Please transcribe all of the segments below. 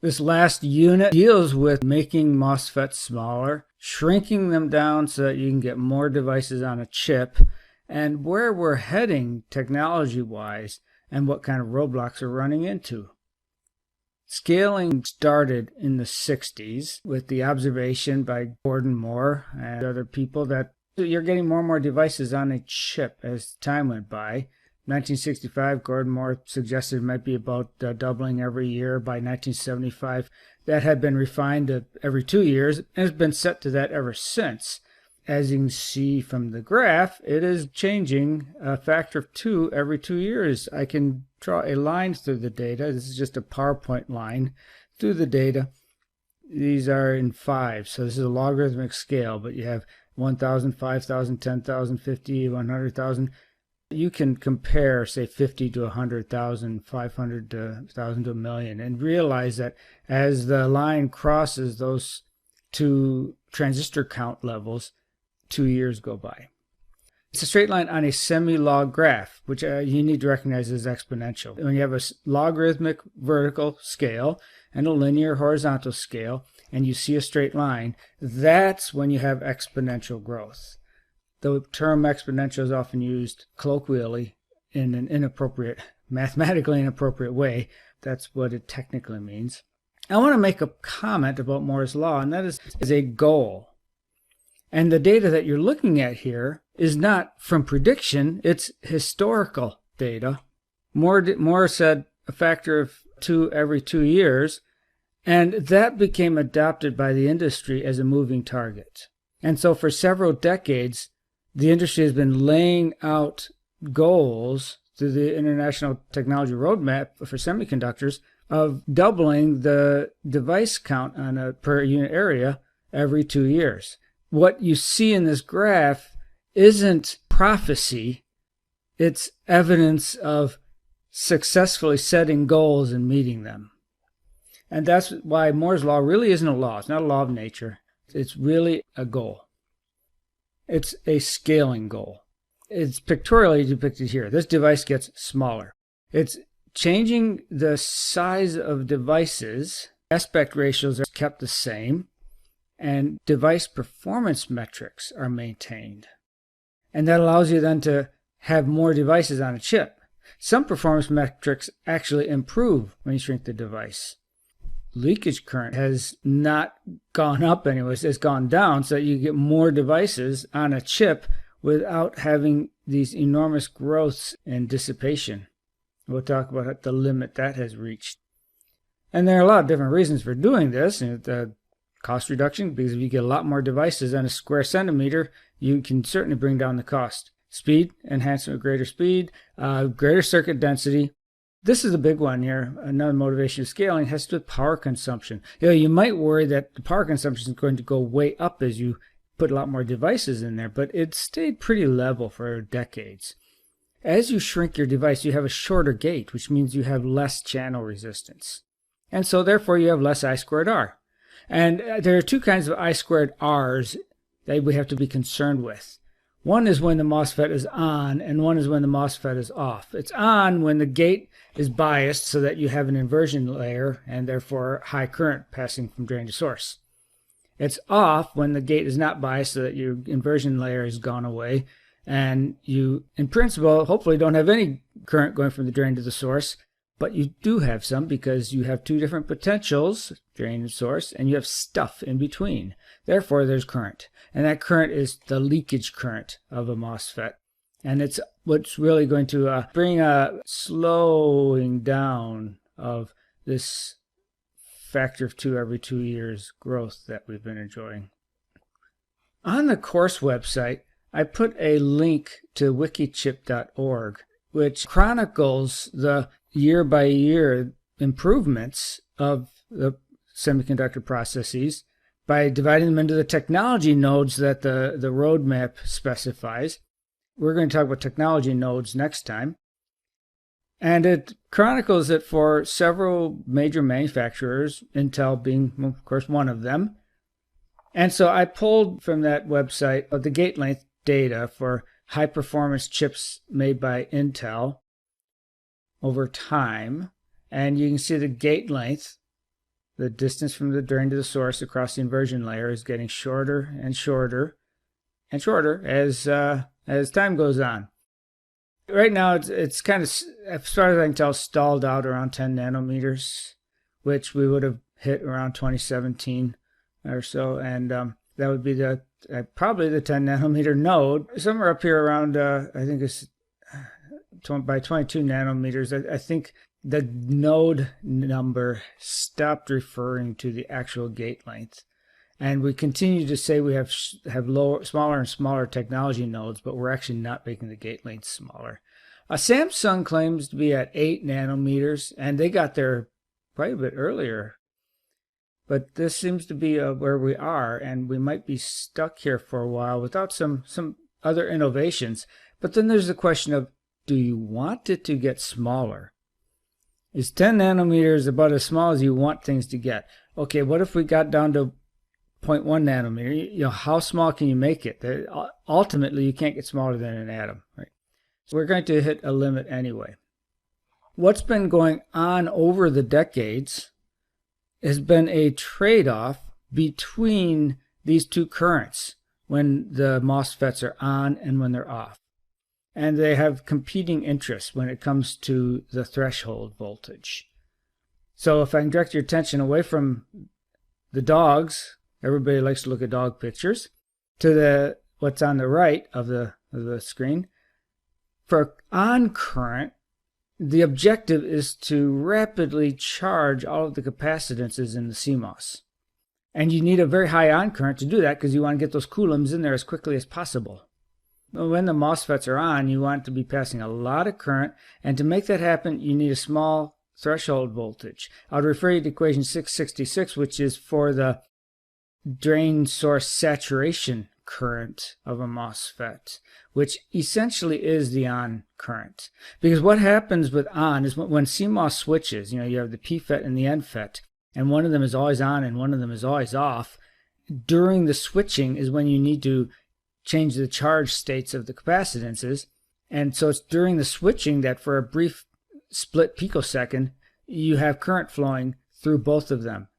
This last unit deals with making MOSFETs smaller, shrinking them down so that you can get more devices on a chip, and where we're heading technology-wise and what kind of roadblocks we're running into. Scaling started in the 60s with the observation by Gordon Moore and other people that you're getting more and more devices on a chip as time went by. 1965, Gordon Moore suggested it might be about doubling every year. By 1975, that had been refined to every 2 years and has been set to that ever since. As you can see from the graph, it is changing a factor of 2 every 2 years. I can draw a line through the data. This is just a PowerPoint line through the data. These are in 5, so this is a logarithmic scale, but you have 1,000, 5,000, 10,000, 50, 100,000. You can compare, say, 50 to 100,000, 500 to 1,000 to a million, and realize that as the line crosses those two transistor count levels, 2 years go by. It's a straight line on a semi-log graph, which you need to recognize as exponential. When you have a logarithmic vertical scale and a linear horizontal scale, and you see a straight line, that's when you have exponential growth. The term exponential is often used colloquially in an inappropriate, mathematically inappropriate way. That's what it technically means. I want to make a comment about Moore's law, and that is a goal. And the data that you're looking at here is not from prediction, it's historical data. Moore said a factor of 2 every 2 years, and that became adopted by the industry as a moving target. And so for several decades, the industry has been laying out goals through the International Technology Roadmap for semiconductors of doubling the device count on a per unit area every 2 years. What you see in this graph isn't prophecy, it's evidence of successfully setting goals and meeting them. And that's why Moore's law really isn't a law. It's not a law of nature. It's really a goal. It's a scaling goal. It's pictorially depicted here. This device gets smaller. It's changing the size of devices. Aspect ratios are kept the same, and device performance metrics are maintained. And that allows you then to have more devices on a chip. Some performance metrics actually improve when you shrink the device. Leakage current has not gone up anyways, it's gone down, so that you get more devices on a chip without having these enormous growths in dissipation. We'll talk about the limit that has reached. And there are a lot of different reasons for doing this. The cost reduction, because if you get a lot more devices on a square centimeter, you can certainly bring down the cost. Speed, enhancement of greater speed, greater circuit density. This is a big one here. Another motivation of scaling has to do with power consumption. You might worry that the power consumption is going to go way up as you put a lot more devices in there, but it stayed pretty level for decades. As you shrink your device, you have a shorter gate, which means you have less channel resistance. And so therefore you have less I squared R. And there are two kinds of I squared R's that we have to be concerned with. One is when the MOSFET is on, and one is when the MOSFET is off. It's on when the gate is biased so that you have an inversion layer and therefore high current passing from drain to source. It's off when the gate is not biased so that your inversion layer has gone away and you, in principle, hopefully don't have any current going from the drain to the source, but you do have some because you have two different potentials, drain and source, and you have stuff in between. Therefore, there's current. And that current is the leakage current of a MOSFET. And it's what's really going to bring a slowing down of this factor of 2 every 2 years growth that we've been enjoying. On the course website, I put a link to wikichip.org, which chronicles the year-by-year improvements of the semiconductor processes by dividing them into the technology nodes that the roadmap specifies. We're going to talk about technology nodes next time. And it chronicles it for several major manufacturers, Intel being, of course, one of them. And so I pulled from that website the gate length data for high-performance chips made by Intel over time. And you can see the gate length the distance from the drain to the source across the inversion layer is getting shorter and shorter and shorter as time goes on. Right now, it's kind of, as far as I can tell, stalled out around 10 nanometers, which we would have hit around 2017 or so, and that would be probably the 10 nanometer node. Somewhere up here around, I think it's by 22 nanometers, I think the node number stopped referring to the actual gate length. And we continue to say we have smaller and smaller technology nodes, but we're actually not making the gate length smaller. Samsung claims to be at 8 nanometers, and they got there quite a bit earlier. But this seems to be where we are, and we might be stuck here for a while without some other innovations. But then there's the question of, do you want it to get smaller? Is 10 nanometers about as small as you want things to get? Okay, what if we got down to 0.1 nanometer? How small can you make it? Ultimately, you can't get smaller than an atom, right? So we're going to hit a limit anyway. What's been going on over the decades has been a trade-off between these two currents when the MOSFETs are on and when they're off. And they have competing interests when it comes to the threshold voltage. So if I can direct your attention away from the dogs, everybody likes to look at dog pictures, to what's on the right of the screen. For on current, the objective is to rapidly charge all of the capacitances in the CMOS. And you need a very high on current to do that because you want to get those coulombs in there as quickly as possible. When the MOSFETs are on, you want to be passing a lot of current, and to make that happen, you need a small threshold voltage. I'll refer you to equation 666, which is for the drain source saturation current of a MOSFET, which essentially is the on current. Because what happens with on is when CMOS switches, you have the PFET and the NFET, and one of them is always on and one of them is always off. During the switching is when you need to change the charge states of the capacitances, and so it's during the switching that for a brief split picosecond, you have current flowing through both of them.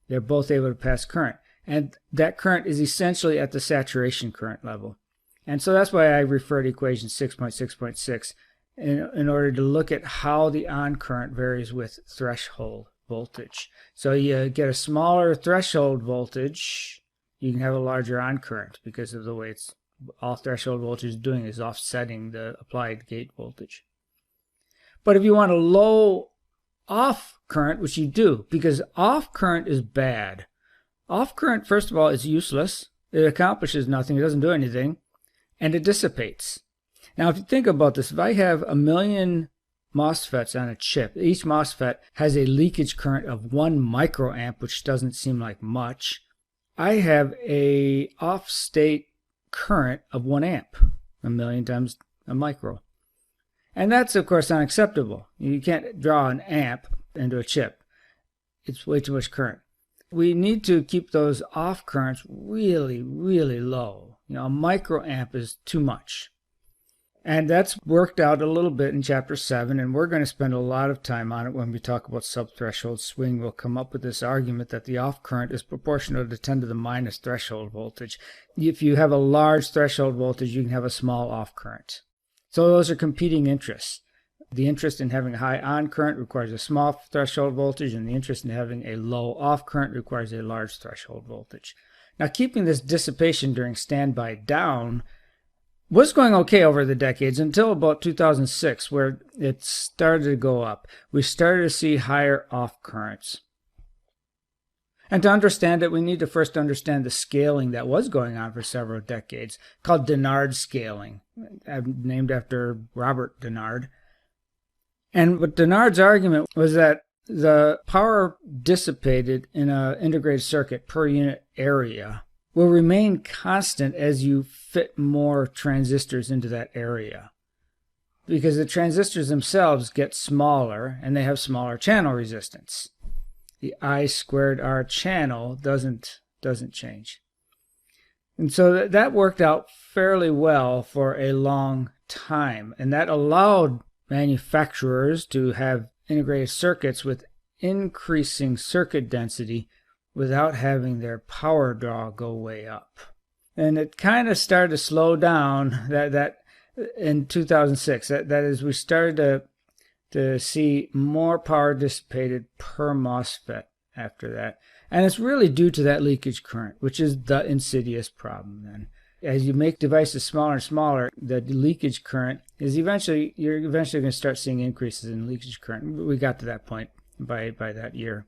They're both able to pass current. And that current is essentially at the saturation current level. And so that's why I refer to equation 6.6.6 in order to look at how the on current varies with threshold voltage. So you get a smaller threshold voltage, you can have a larger on current because of the way all threshold voltage is doing is offsetting the applied gate voltage. But if you want a low off current, which you do, because off current is bad. Off current, first of all, is useless. It accomplishes nothing. It doesn't do anything. And it dissipates. Now, if you think about this, if I have 1 million MOSFETs on a chip, each MOSFET has a leakage current of 1 microamp, which doesn't seem like much. I have a off-state current of 1 amp, 1 million times a micro. And that's, of course, unacceptable. You can't draw an amp into a chip. It's way too much current. We need to keep those off currents really, really low. A microamp is too much. And that's worked out a little bit in Chapter 7, and we're going to spend a lot of time on it when we talk about subthreshold swing. We'll come up with this argument that the off current is proportional to 10 to the minus threshold voltage. If you have a large threshold voltage, you can have a small off current. So those are competing interests. The interest in having a high on current requires a small threshold voltage, and the interest in having a low off current requires a large threshold voltage. Now, keeping this dissipation during standby down was going okay over the decades until about 2006, where it started to go up. We started to see higher off currents. And to understand it, we need to first understand the scaling that was going on for several decades, called Dennard scaling, named after Robert Dennard. And what Dennard's argument was that the power dissipated in an integrated circuit per unit area will remain constant as you fit more transistors into that area. Because the transistors themselves get smaller and they have smaller channel resistance. The I squared R channel doesn't change. And so that worked out fairly well for a long time. And that allowed manufacturers to have integrated circuits with increasing circuit density without having their power draw go way up. And it kind of started to slow down that in 2006. That is, we started to see more power dissipated per MOSFET after that. And it's really due to that leakage current, which is the insidious problem then. As you make devices smaller and smaller, the leakage current is you're eventually going to start seeing increases in leakage current. We got to that point by that year.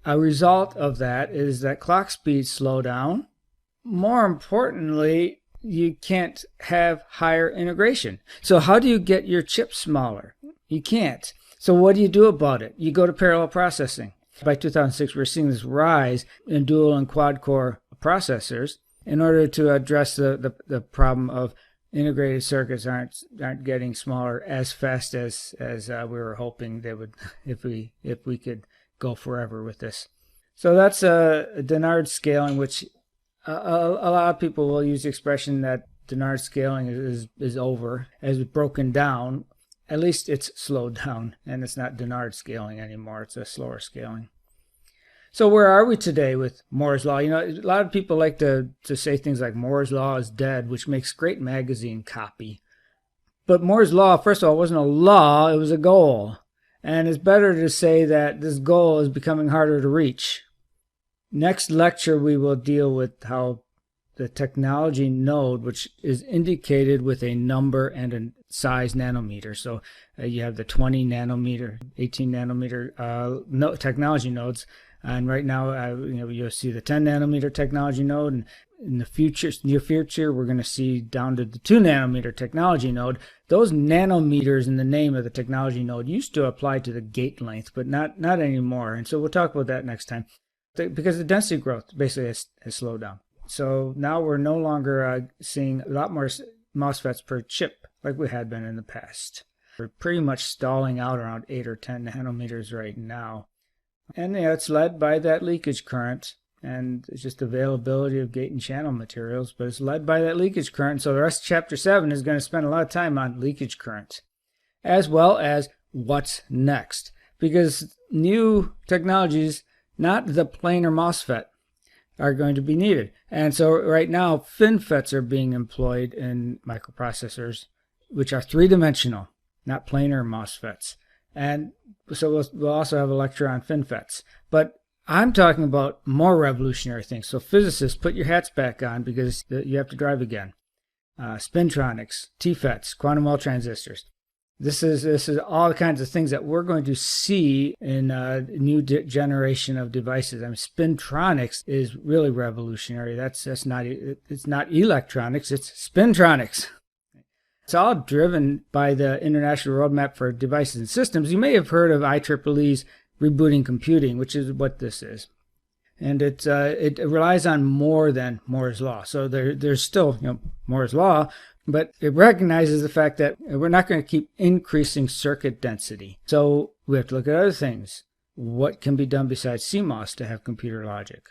A result of that is that clock speeds slow down. More importantly, you can't have higher integration. So how do you get your chip smaller? You can't. So what do you do about it? You go to parallel processing. By 2006, we're seeing this rise in dual and quad core processors in order to address the problem of integrated circuits aren't getting smaller as fast as we were hoping they would if we could go forever with this. So that's a Dennard scaling, which a lot of people will use the expression that Dennard scaling is over, as it's broken down. At least it's slowed down, and it's not Dennard scaling anymore. It's a slower scaling. So where are we today with Moore's Law? You know, a lot of people like to say things like Moore's Law is dead, which makes great magazine copy. But Moore's Law, first of all, wasn't a law, it was a goal. And it's better to say that this goal is becoming harder to reach. Next lecture, we will deal with how the technology node, which is indicated with a number and a size nanometer. So you have the 20 nanometer, 18 nanometer technology nodes. And right now, you'll see the 10 nanometer technology node. And in the near future, we're going to see down to the 2 nanometer technology node. Those nanometers in the name of the technology node used to apply to the gate length, but not anymore. And so we'll talk about that next time, because the density growth basically has slowed down. So now we're no longer seeing a lot more MOSFETs per chip like we had been in the past. We're pretty much stalling out around 8 or 10 nanometers right now. And it's led by that leakage current, and it's just availability of gate and channel materials, but it's led by that leakage current. So the rest of Chapter 7 is going to spend a lot of time on leakage current, as well as what's next. Because new technologies, not the planar MOSFET, are going to be needed. And so right now, FinFETs are being employed in microprocessors, which are three-dimensional, not planar MOSFETs. And so we'll also have a lecture on FinFETs. But I'm talking about more revolutionary things. So physicists, put your hats back on, because you have to drive again. Spintronics, TFETs, quantum Well transistors. This is all kinds of things that we're going to see in a new generation of devices. I mean, spintronics is really revolutionary. It's not electronics, it's spintronics. It's all driven by the International Roadmap for Devices and Systems. You may have heard of IEEE's rebooting computing, which is what this is. And it relies on more than Moore's Law. So there's still Moore's Law, but it recognizes the fact that we're not going to keep increasing circuit density. So we have to look at other things. What can be done besides CMOS to have computer logic?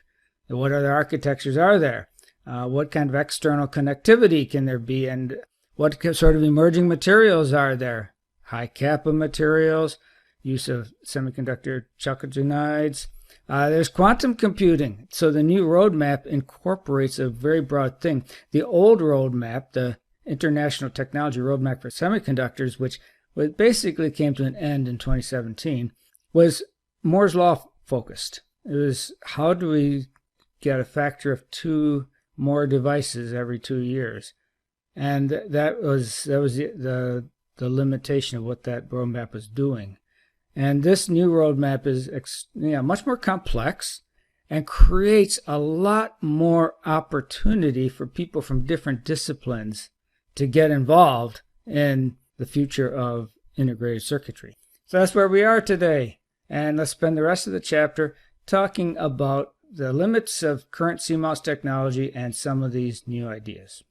What other architectures are there? What kind of external connectivity can there be? And what sort of emerging materials are there? High kappa materials, use of semiconductor chalcogenides. There's quantum computing. So the new roadmap incorporates a very broad thing. The old roadmap, the International Technology Roadmap for Semiconductors, which basically came to an end in 2017, was Moore's Law focused. It was, how do we get a factor of 2 more devices every 2 years? And that was the limitation of what that roadmap was doing. And this new roadmap is much more complex and creates a lot more opportunity for people from different disciplines to get involved in the future of integrated circuitry. So that's where we are today. And let's spend the rest of the chapter talking about the limits of current CMOS technology and some of these new ideas.